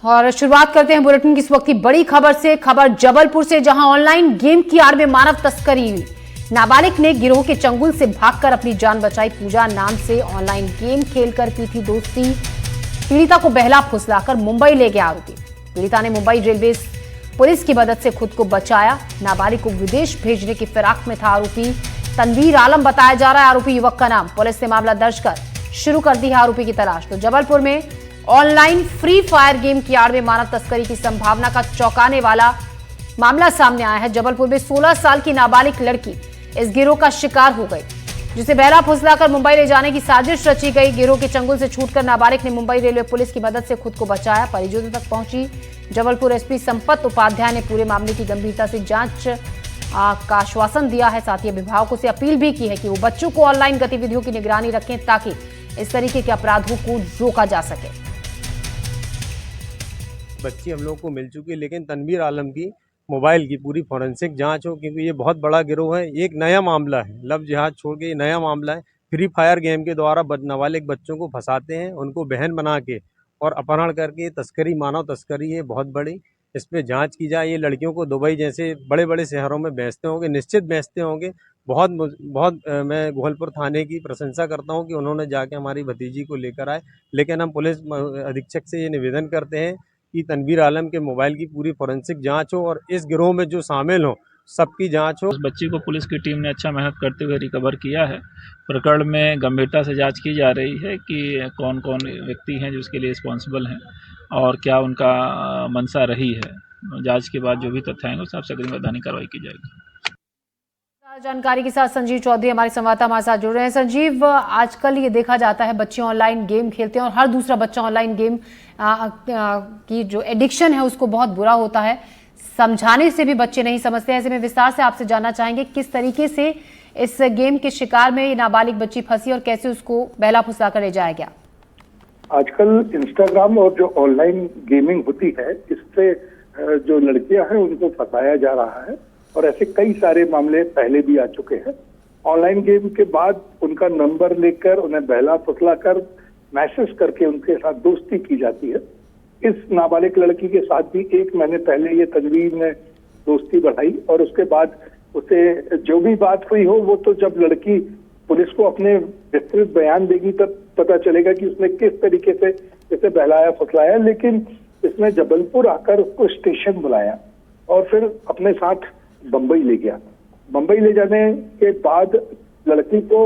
और शुरुआत करते हैं बुलेटिन की इस वक्त की बड़ी खबर से। खबर जबलपुर से, जहां ऑनलाइन गेम की आड़ में मानव तस्करी हुई। नाबालिग ने गिरोह के चंगुल से भागकर अपनी जान बचाई। पूजा नाम से ऑनलाइन गेम खेलकर की थी दोस्ती। पीड़िता को बहला फुसलाकर मुंबई ले गया आरोपी। पीड़िता ने मुंबई रेलवे पुलिस की मदद से खुद को बचाया। नाबालिग को विदेश भेजने की फिराक में था आरोपी। तनवीर आलम बताया जा रहा है आरोपी युवक का नाम। पुलिस ने मामला दर्ज कर शुरू कर दी है आरोपी की तलाश। तो जबलपुर में ऑनलाइन फ्री फायर गेम की आड़ में मानव तस्करी की संभावना का चौंकाने वाला मामला सामने आया है। जबलपुर में 16 साल की नाबालिग लड़की इस गिरोह का शिकार हो गई, जिसे बहला फुसलाकर मुंबई ले जाने की साजिश रची गई। गिरोह के चंगुल से छूटकर नाबालिग ने मुंबई रेलवे पुलिस की मदद से खुद को बचाया। परिजनों तक पहुंची जबलपुर एसपी संपत उपाध्याय ने पूरे मामले की गंभीरता से जांच का आश्वासन दिया है। साथ ही अभिभावकों से अपील भी की है कि वो बच्चों को ऑनलाइन गतिविधियों की निगरानी रखें, ताकि इस तरीके के अपराधों को रोका जा सके। बच्ची हम लोग को मिल चुकी है, लेकिन तनवीर आलम की मोबाइल की पूरी फॉरेंसिक जांच हो, क्योंकि ये बहुत बड़ा गिरोह है। एक नया मामला है, लव जिहाद छोड़ के ये नया मामला है। फ्री फायर गेम के द्वारा नाबालिग बच्चों को फंसाते हैं, उनको बहन बना के और अपहरण करके तस्करी, मानव तस्करी है बहुत बड़ी। इस पर जांच की जाए। ये लड़कियों को दुबई जैसे बड़े बड़े शहरों में बेचते होंगे, निश्चित बेचते होंगे। बहुत बहुत मैं गोहलपुर थाने की प्रशंसा करता हूं कि उन्होंने जाके हमारी भतीजी को लेकर आए। लेकिन हम पुलिस अधीक्षक से ये निवेदन करते हैं कि तनवीर आलम के मोबाइल की पूरी फॉरेंसिक जांच हो और इस गिरोह में जो शामिल हो सबकी जांच हो। उस बच्ची को पुलिस की टीम ने अच्छा मेहनत करते हुए रिकवर किया है। प्रकरण में गंभीरता से जांच की जा रही है कि कौन कौन व्यक्ति हैं जो इसके लिए रिस्पॉन्सिबल हैं और क्या उनका मंशा रही है। जांच के बाद जो भी तथ्य आएंगे उस हिसाब से अग्रिम वैधानिक कार्रवाई की जाएगी। जानकारी के साथ संजीव चौधरी हमारे संवाददाता हमारे साथ जुड़ रहे हैं। संजीव, आजकल ये देखा जाता है बच्चे ऑनलाइन गेम खेलते हैं और हर दूसरा बच्चा ऑनलाइन गेम की जो एडिक्शन है उसको बहुत बुरा होता है। समझाने से भी बच्चे नहीं समझते। ऐसे में विस्तार से आपसे जानना चाहेंगे किस तरीके से इस गेम के शिकार में ये नाबालिग बच्ची फंसी और कैसे उसको बहला फुसला कर ले जाया गया। आजकल इंस्टाग्राम और जो ऑनलाइन गेमिंग होती है, इससे जो लड़कियां हैं उनको फंसाया जा रहा है और ऐसे कई सारे मामले पहले भी आ चुके हैं। ऑनलाइन गेम के बाद उनका नंबर लेकर उन्हें बहला फुसला कर मैसेज करके उनके साथ दोस्ती की जाती है। इस नाबालिग लड़की के साथ भी 1 महीने पहले ये तनवीर ने दोस्ती बढ़ाई और उसके बाद उसे जो भी बात हुई हो, वो तो जब लड़की पुलिस को अपने विस्तृत बयान देगी तब पता चलेगा कि उसने किस तरीके से इसे बहलाया फुसलाया। लेकिन इसने जबलपुर आकर उसको स्टेशन बुलाया और फिर अपने साथ बंबई ले गया। बंबई ले जाने के बाद लड़की को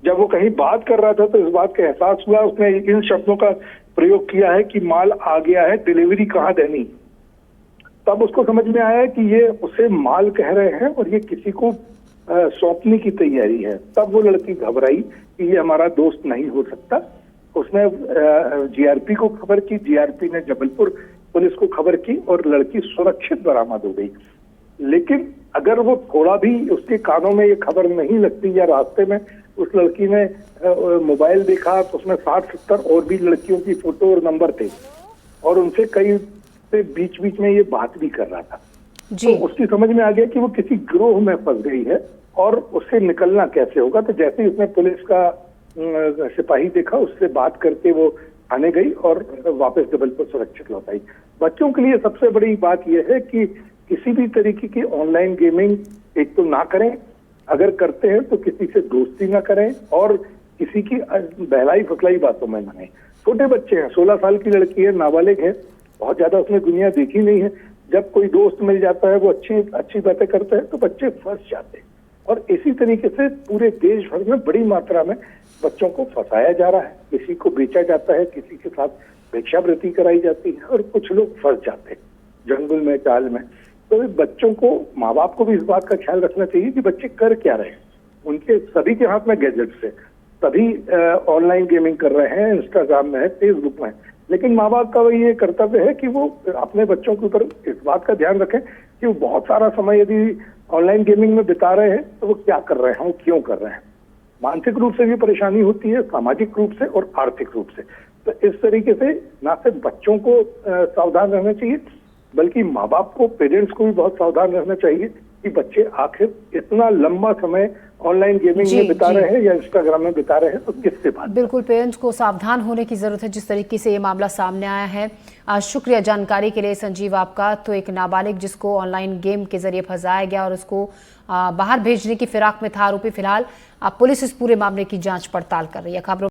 जब वो कहीं बात कर रहा था तो इस बात का एहसास हुआ। उसने इन शब्दों का प्रयोग किया है कि माल आ गया है, डिलीवरी कहाँ देनी। तब उसको समझ में आया कि ये उसे माल कह रहे हैं और ये किसी को सौंपने की तैयारी है। तब वो लड़की घबराई कि ये हमारा दोस्त नहीं हो सकता। उसने जीआरपी को खबर की, जीआरपी ने जबलपुर पुलिस को खबर की और लड़की सुरक्षित बरामद हो गई। लेकिन अगर वो थोड़ा भी उसके कानों में ये खबर नहीं लगती या रास्ते में उस लड़की ने मोबाइल देखा तो उसमें 60-70 और भी लड़कियों की फोटो और नंबर थे और उनसे कई से बीच बीच में ये बात भी कर रहा था जी। तो उसकी समझ में आ गया कि वो किसी गिरोह में फंस गई है और उससे निकलना कैसे होगा। तो जैसे ही उसने पुलिस का सिपाही देखा, उससे बात करके वो आने गई और वापस जबलपुर सुरक्षित लौट आई। बच्चों के लिए सबसे बड़ी बात यह है कि किसी भी तरीके की ऑनलाइन गेमिंग एक तो ना करें, अगर करते हैं तो किसी से दोस्ती ना करें और किसी की बहलाई फुसलाई बातों में ना आए। छोटे बच्चे हैं, 16 साल की लड़की है, नाबालिग है, बहुत ज्यादा उसने दुनिया देखी नहीं है। जब कोई दोस्त मिल जाता है, वो अच्छी बातें करता है तो बच्चे फंस जाते हैं और इसी तरीके से पूरे देश भर में बड़ी मात्रा में बच्चों को फंसाया जा रहा है। किसी को बेचा जाता है, किसी के साथ भिक्षावृत्ति कराई जाती है और कुछ लोग फंस जाते हैं जंगल में, चाल में। तो बच्चों को, माँ बाप को भी इस बात का ख्याल रखना चाहिए कि बच्चे कर क्या रहे हैं। उनके सभी के हाथ में गैजेट्स है, सभी ऑनलाइन गेमिंग कर रहे हैं, इंस्टाग्राम में है, फेसबुक में है। लेकिन माँ बाप का ये कर्तव्य है कि वो अपने बच्चों के ऊपर इस बात का ध्यान रखें कि वो बहुत सारा समय यदि ऑनलाइन गेमिंग में बिता रहे हैं तो वो क्या कर रहे हैं, वो क्यों कर रहे हैं। मानसिक रूप से भी परेशानी होती है, सामाजिक रूप से और आर्थिक रूप से। तो इस तरीके से न सिर्फ बच्चों को सावधान रहना चाहिए, बल्कि माँ बाप को, पेरेंट्स को भी बहुत सावधान रहना चाहिए कि बच्चे आखिर इतना लंबा समय ऑनलाइन गेमिंग जी, में बिता जी। रहे हैं या इंस्टाग्राम में बिता रहे हैं, तो किससे बात। बिल्कुल पेरेंट्स को सावधान होने की जरूरत है जिस तरीके से ये मामला सामने आया है। शुक्रिया जानकारी के लिए संजीव आपका। तो एक नाबालिग जिसको ऑनलाइन गेम के जरिए फंसाया गया और उसको बाहर भेजने की फिराक में था आरोपी, फिलहाल पुलिस इस पूरे मामले की जांच पड़ताल कर रही है। खबरों